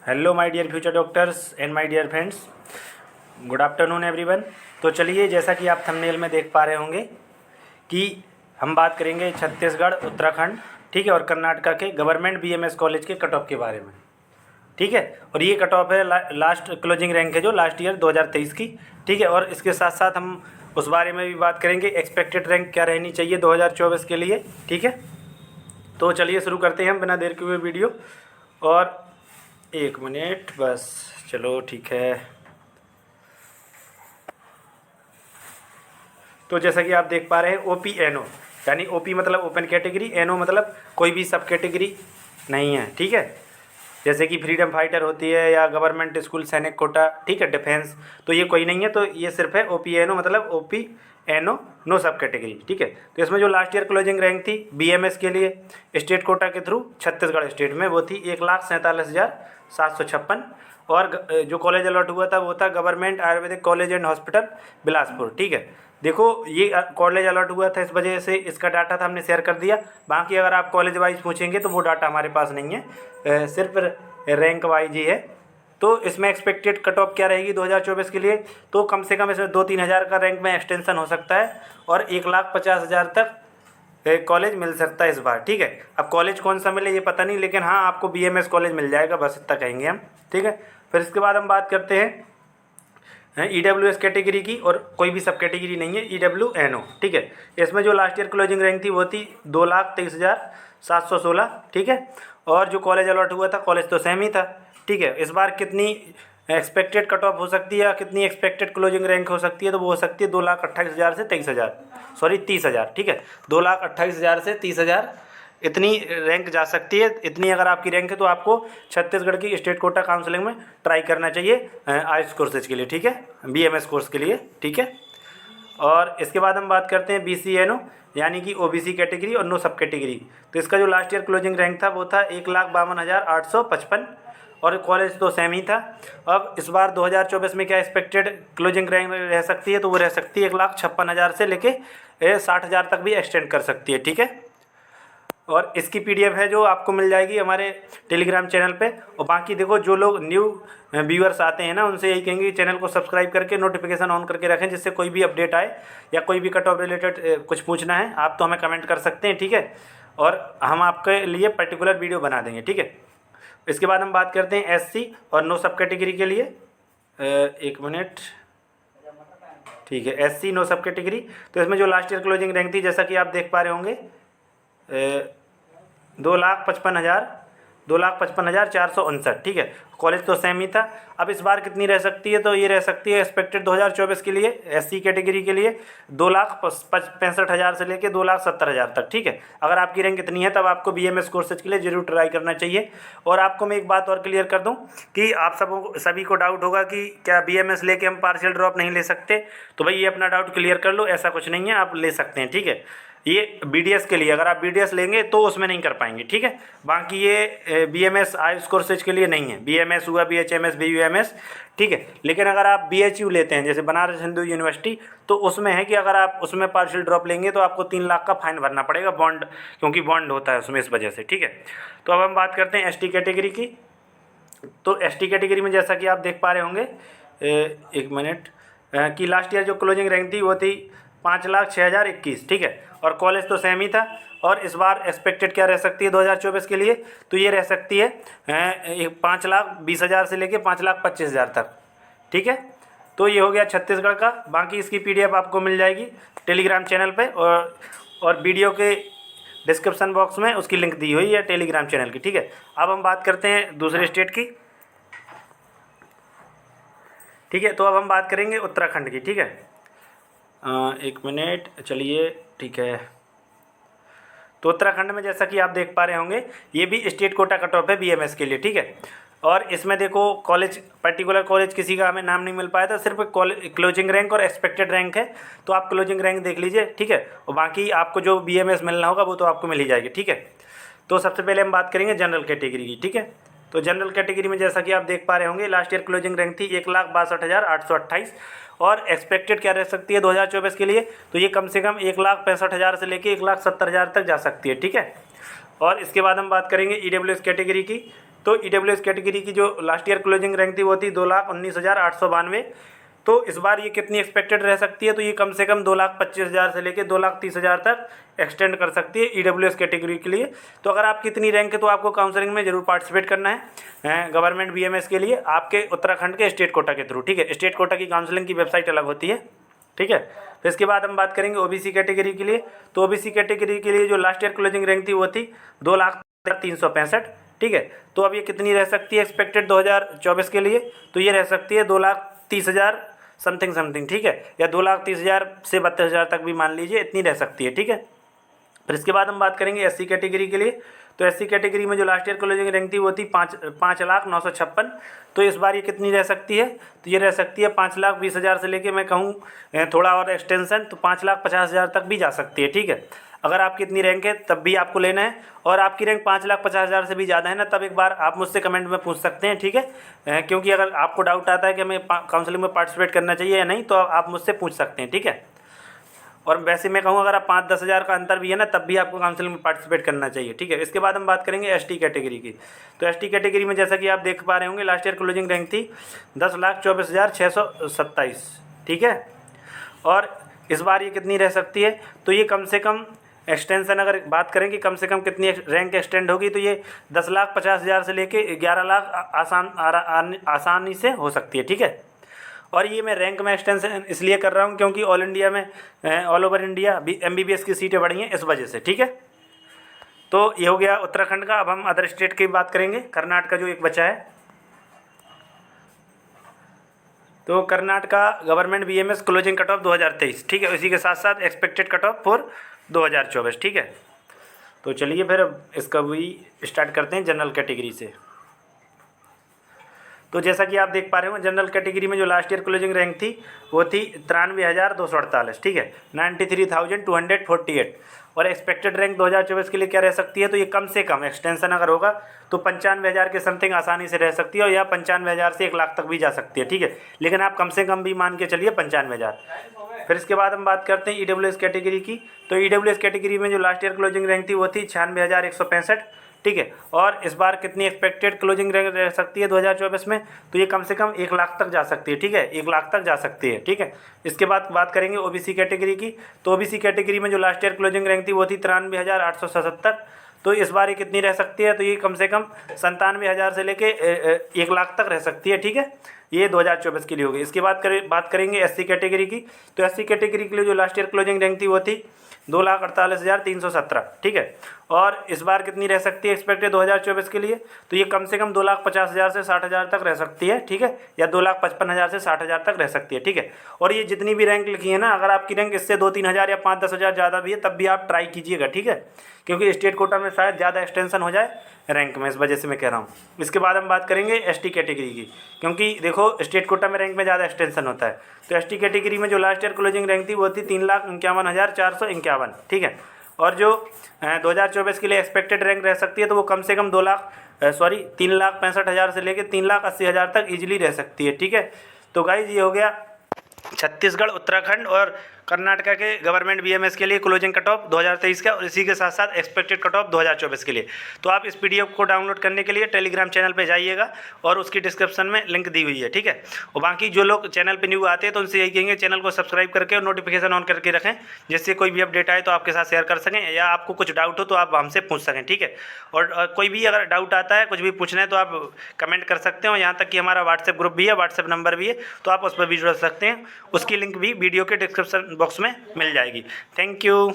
Hello my dear future doctors and my dear friends, good afternoon everyone. तो चलिए, जैसा कि आप थंबनेल में देख पा रहे होंगे कि हम बात करेंगे छत्तीसगढ़, उत्तराखंड, ठीक है, और कर्नाटका के गवर्नमेंट बीएमएस कॉलेज के कट ऑफ के बारे में, ठीक है। और ये कट ऑफ है लास्ट क्लोजिंग रैंक है जो लास्ट ईयर 2023 की, ठीक है। और इसके साथ साथ हम उस बारे में भी बात करेंगे एक्सपेक्टेड रैंक क्या रहनी चाहिए 2024 के लिए, ठीक है। तो चलिए शुरू करते हैं हम बिना देर के हुए वीडियो। और एक मिनट बस, चलो ठीक है। तो जैसा कि आप देख पा रहे हैं OPNO, यानी OP मतलब ओपन कैटेगरी, NO मतलब कोई भी सब कैटेगरी नहीं है, ठीक है। जैसे कि फ्रीडम फाइटर होती है या गवर्नमेंट स्कूल सैनिक कोटा, ठीक है, डिफेंस, तो ये कोई नहीं है। तो ये सिर्फ है OPNO मतलब OPNO नो सब कैटेगरी, ठीक है। तो इसमें जो लास्ट ईयर क्लोजिंग रैंक थी BMS के लिए स्टेट कोटा के थ्रू छत्तीसगढ़ स्टेट में, वो थी 1,47,756। और जो कॉलेज अलॉट हुआ था वो था government Ayurvedic college and hospital Bilaspur, ठीक है। देखो, ये कॉलेज अलॉट हुआ था, इस वजह से इसका डाटा था, हमने शेयर कर दिया। बाकी अगर आप कॉलेज वाइज पूछेंगे तो वो डाटा हमारे पास नहीं है, सिर्फ रैंक वाइज ही है। तो इसमें एक्सपेक्टेड कट ऑफ क्या रहेगी 2024 के लिए, तो कम से कम इसमें 2-3 हज़ार का रैंक में एक्सटेंशन हो सकता है और 1,50,000 तक कॉलेज मिल सकता है इस बार, ठीक है। अब कॉलेज कौन सा मिले ये पता नहीं, लेकिन हाँ, आपको BMS कॉलेज मिल जाएगा, बस इतना कहेंगे हम, ठीक है। फिर इसके बाद हम बात करते हैं EWS कैटेगरी की, और कोई भी सब कैटेगरी नहीं है, EWNO, ठीक है। इसमें जो लास्ट ईयर क्लोजिंग रैंक थी वो थी 2,23,716, ठीक है। और जो कॉलेज अलॉट हुआ था, कॉलेज तो सेम ही था, ठीक है। इस बार कितनी एक्सपेक्टेड कट ऑफ हो सकती है या कितनी एक्सपेक्टेड क्लोजिंग रैंक हो सकती है, तो वो हो सकती है 2,28,000 से 23,000, सॉरी 30,000, ठीक है। 2,28,000 से 30,000 इतनी रैंक जा सकती है। इतनी अगर आपकी रैंक है तो आपको छत्तीसगढ़ की स्टेट कोटा काउंसलिंग में ट्राई करना चाहिए आयुष कोर्सेज के लिए, ठीक है, BMS कोर्स के लिए, ठीक है। और इसके बाद हम बात करते हैं BCNO, यानी कि OBC कैटेगरी और नो सब कैटेगरी। तो इसका जो लास्ट ईयर क्लोजिंग रैंक था वो था 1,52,855, और कॉलेज तो सेम ही था। अब इस बार 2024 में क्या एक्सपेक्टेड क्लोजिंग रैंक रह सकती है, तो वो रह सकती है 1,56,000 से लेके 60,000 तक भी एक्सटेंड कर सकती है, ठीक है। और इसकी PDF है जो आपको मिल जाएगी हमारे टेलीग्राम चैनल पे। और बाकी देखो, जो लोग न्यू व्यूअर्स आते हैं ना, उनसे यही कहेंगे कि चैनल को सब्सक्राइब करके नोटिफिकेशन ऑन करके रखें, जिससे कोई भी अपडेट आए या कोई भी कट ऑफ रिलेटेड कुछ पूछना है आप तो हमें कमेंट कर सकते हैं, ठीक है। और हम आपके लिए पर्टिकुलर वीडियो बना देंगे, ठीक है। इसके बाद हम बात करते हैं SC और नो सब कैटेगरी के लिए। एक मिनट, ठीक है, SC नो सब कैटेगरी। तो इसमें जो लास्ट ईयर क्लोजिंग रैंक थी, जैसा कि आप देख पा रहे होंगे, 2,55,459, ठीक है। कॉलेज तो सेम ही था। अब इस बार कितनी रह सकती है, तो ये रह सकती है एक्सपेक्टेड 2024 के लिए SC कैटेगरी के लिए 2,65,000 से लेके 2,70,000 तक, ठीक है। अगर आपकी रैंक इतनी है तब आपको BMS कोर्सेज के लिए जरूर ट्राई करना चाहिए। और आपको मैं एक बात और क्लियर कर दूं कि आप सभी को डाउट होगा कि क्या BMS लेके हम पार्शियल ड्रॉप नहीं ले सकते, तो भाई ये अपना डाउट क्लियर कर लो, ऐसा कुछ नहीं है, आप ले सकते हैं, ठीक है। ये BDS के लिए, अगर आप BDS लेंगे तो उसमें नहीं कर पाएंगे, ठीक है। बाकी ये BMS आयुष कोर्सेज के लिए नहीं है, BMS हुआ, BHMS, BUMS, ठीक है। लेकिन अगर आप BHU लेते हैं, जैसे बनारस हिंदू यूनिवर्सिटी, तो उसमें है कि अगर आप उसमें पार्शियल ड्रॉप लेंगे तो आपको 3 लाख का फाइन भरना पड़ेगा, बॉन्ड, क्योंकि बॉन्ड होता है उसमें, इस वजह से, ठीक है। तो अब हम बात करते हैं ST कैटेगरी की। तो ST कैटेगरी में जैसा कि आप देख पा रहे होंगे, एक मिनट, कि लास्ट ईयर जो क्लोजिंग रैंक थी वो थी 5,06,021, ठीक है। और कॉलेज तो सेम ही था। और इस बार एक्सपेक्टेड क्या रह सकती है 2024 के लिए, तो ये रह सकती है 5,20,000 से लेके 5,25,000 तक, ठीक है। तो ये हो गया छत्तीसगढ़ का। बाकी इसकी PDF आपको मिल जाएगी टेलीग्राम चैनल पे, और वीडियो के डिस्क्रिप्शन बॉक्स में उसकी लिंक दी हुई है टेलीग्राम चैनल की, ठीक है। अब हम बात करते हैं दूसरे स्टेट की, ठीक है। तो अब हम बात करेंगे उत्तराखंड की, ठीक है। एक मिनट, चलिए, ठीक है। तो उत्तराखंड में जैसा कि आप देख पा रहे होंगे, ये भी स्टेट कोटा कट ऑफ है BMS के लिए, ठीक है। और इसमें देखो, कॉलेज, पर्टिकुलर कॉलेज किसी का हमें नाम नहीं मिल पाया था, सिर्फ क्लोजिंग रैंक और एक्सपेक्टेड रैंक है। तो आप क्लोजिंग रैंक देख लीजिए, ठीक है। और बाकी आपको जो BMS मिलना होगा वो तो आपको मिल ही जाएगी, ठीक है। तो सबसे पहले हम बात करेंगे जनरल कैटेगरी की, ठीक है। तो जनरल कैटेगरी में जैसा कि आप देख पा रहे होंगे, लास्ट ईयर क्लोजिंग रैंक थी 1,62,828, और एक्सपेक्टेड क्या रह सकती है 2024 के लिए, तो ये कम से कम 1,65,000 से लेके 1,70,000 तक जा सकती है, ठीक है। और इसके बाद हम बात करेंगे EWS कैटेगरी की। तो EWS कैटेगरी की जो लास्ट ईयर क्लोजिंग रैंक थी वो थी 2,19,892। तो इस बार ये कितनी एक्सपेक्टेड रह सकती है, तो ये कम से कम 2,25,000 से लेकर 2,30,000 तक एक्सटेंड कर सकती है EWS कैटेगरी के लिए। तो अगर आपकी इतनी रैंक है तो आपको काउंसलिंग में जरूर पार्टिसिपेट करना है गवर्नमेंट BMS के लिए, आपके उत्तराखंड के स्टेट कोटा के थ्रू, ठीक है। स्टेट कोटा की काउंसलिंग की वेबसाइट अलग होती है, ठीक है। फिर इसके बाद हम बात करेंगे OBC कैटेगरी के लिए। तो OBC कैटेगरी के लिए जो लास्ट ईयर क्लोजिंग रैंक थी वो थी 2,03,65, ठीक है। तो अब ये कितनी रह सकती है एक्सपेक्टेड 2024 के लिए, तो ये रह सकती है 2,30,000 समथिंग, ठीक है, या 2,30,000 से 32,000 तक भी मान लीजिए, इतनी रह सकती है, ठीक है। फिर इसके बाद हम बात करेंगे SC कैटेगरी के लिए। तो SC कैटेगरी में जो लास्ट ईयर क्लोजिंग रैंक थी वो थी 5,09,56। तो इस बार ये कितनी रह सकती है, तो ये रह सकती है 5,20,000 से लेके मैं कहूँ थोड़ा और एक्सटेंशन तो 5,50,000 तक भी जा सकती है, ठीक है। अगर आपकी इतनी रैंक है तब भी आपको लेना है, और आपकी रैंक 5,50,000 से भी ज़्यादा है ना, तब एक बार आप मुझसे कमेंट में पूछ सकते हैं, ठीक है। क्योंकि अगर आपको डाउट आता है कि हमें काउंसलिंग में पार्टिसिपेट करना चाहिए या नहीं, तो आप मुझसे पूछ सकते हैं, ठीक है। और वैसे मैं कहूँ अगर आप 5-10 हज़ार का अंतर भी है ना, तब भी आपको काउंसलिंग में पार्टिसिपेट करना चाहिए, ठीक है। इसके बाद हम बात करेंगे ST कैटेगरी की। तो ST कैटेगरी में जैसा कि आप देख पा रहे होंगे लास्ट ईयर क्लोजिंग रैंक थी 10,24,627, ठीक है। और इस बार ये कितनी रह सकती है, तो ये कम से कम एक्सटेंशन अगर बात करें कि कम से कम कितनी रैंक एक्सटेंड होगी, तो ये 10,50,000 से लेके 11 लाख आसानी से हो सकती है, ठीक है। और ये मैं रैंक में एक्सटेंशन इसलिए कर रहा हूँ क्योंकि ऑल इंडिया में ऑल ओवर इंडिया MBBS की सीटें बढ़ी हैं इस वजह से, ठीक है। तो ये हो गया उत्तराखंड का। अब हम अदर स्टेट की बात करेंगे। कर्नाटक का जो एक बचा है, तो Karnataka government BMS closing cut off 2023, ठीक है। इसी के साथ साथ एक्सपेक्टेड कट ऑफ फॉर 2024, ठीक है। तो चलिए फिर इसका भी स्टार्ट करते हैं जनरल कैटेगरी से। तो जैसा कि आप देख पा रहे हो जनरल कैटेगरी में जो लास्ट ईयर क्लोजिंग रैंक थी वो थी 93,248, ठीक है, 93,248। और एक्सपेक्टेड रैंक 2024 के लिए क्या रह सकती है, तो ये कम से कम एक्सटेंशन अगर होगा तो 95,000 के समथिंग आसानी से रह सकती है, और या 95,000 से 1 लाख तक भी जा सकती है, ठीक है। लेकिन आप कम से कम भी मान के चलिए 95,000। फिर इसके बाद हम बात करते हैं EWS कैटेगरी की। तो EWS कैटेगरी में जो लास्ट ईयर क्लोजिंग रैंक थी वो थी 96,165, ठीक है। और इस बार कितनी एक्सपेक्टेड क्लोजिंग रैंक रह सकती है 2024 में, तो ये कम से कम 1 लाख तक जा सकती है, ठीक है, 1 लाख तक जा सकती है, ठीक है। इसके बाद बात करेंगे OBC कैटेगरी की। तो OBC कैटेगरी में जो लास्ट ईयर क्लोजिंग रैंक थी वो थी 93,877। तो इस बार ये कितनी रह सकती है, तो ये कम से कम 97,000 से लेके 1 लाख तक रह सकती है, ठीक है। ये 2024 के लिए होगी। इसके बाद बात करेंगे SC कैटेगरी की। तो SC कैटेगरी के लिए जो लास्ट ईयर क्लोजिंग रैंक थी वो थी 2,48,317, ठीक है। और इस बार कितनी रह सकती है एक्सपेक्टेड 2024 के लिए, तो ये कम से कम 2,50,000 से 60,000 तक रह सकती है, ठीक है, या 2,55,000 से 60,000 तक रह सकती है, ठीक है। और ये जितनी भी रैंक लिखी है ना, अगर आपकी रैंक इससे 2-3 हज़ार या 5-10 हज़ार ज़्यादा भी है तब भी आप ट्राई कीजिएगा, ठीक है, क्योंकि स्टेट कोटा में शायद ज़्यादा एक्सटेंशन हो जाए रैंक में, इस वजह से मैं कह रहा हूँ। इसके बाद हम बात करेंगे ST कैटेगरी की, क्योंकि देखो स्टेट कोटा में रैंक में ज़्यादा एक्सटेंशन होता है। तो ST कैटेगरी में जो लास्ट ईयर क्लोजिंग रैंक थी वो थी 3,51,451, ठीक है। और जो 2024 के लिए एक्सपेक्टेड रैंक रह सकती है तो वो कम से कम 3,65,000 से लेकर 3,80,000 तक ईजिली रह सकती है, ठीक है। तो गाइज ये हो गया छत्तीसगढ़, उत्तराखंड और कर्नाटका के गवर्नमेंट BMS के लिए क्लोजिंग कट ऑफ 2023 का, और इसी के साथ साथ एक्सपेक्टेड कट ऑफ 2024 के लिए। तो आप इस PDF को डाउनलोड करने के लिए टेलीग्राम चैनल पे जाइएगा और उसकी डिस्क्रिप्शन में लिंक दी हुई है, ठीक है। और बाकी जो लोग चैनल पे न्यू आते हैं तो उनसे यही कहेंगे चैनल को सब्सक्राइब करके और नोटिफिकेशन ऑन करके रखें, जिससे कोई भी अपडेट आए तो आपके साथ शेयर कर सकें, या आपको कुछ डाउट हो तो आप हमसे पूछ सकें, ठीक है। और कोई भी अगर डाउट आता है, कुछ भी पूछना है तो आप कमेंट कर सकते हो। यहाँ तक कि हमारा व्हाट्सएप ग्रुप भी है, व्हाट्सएप नंबर भी है, तो आप उस पर भी जुड़ सकते हैं। उसकी लिंक भी वीडियो के डिस्क्रिप्शन बॉक्स में मिल जाएगी। Thank you.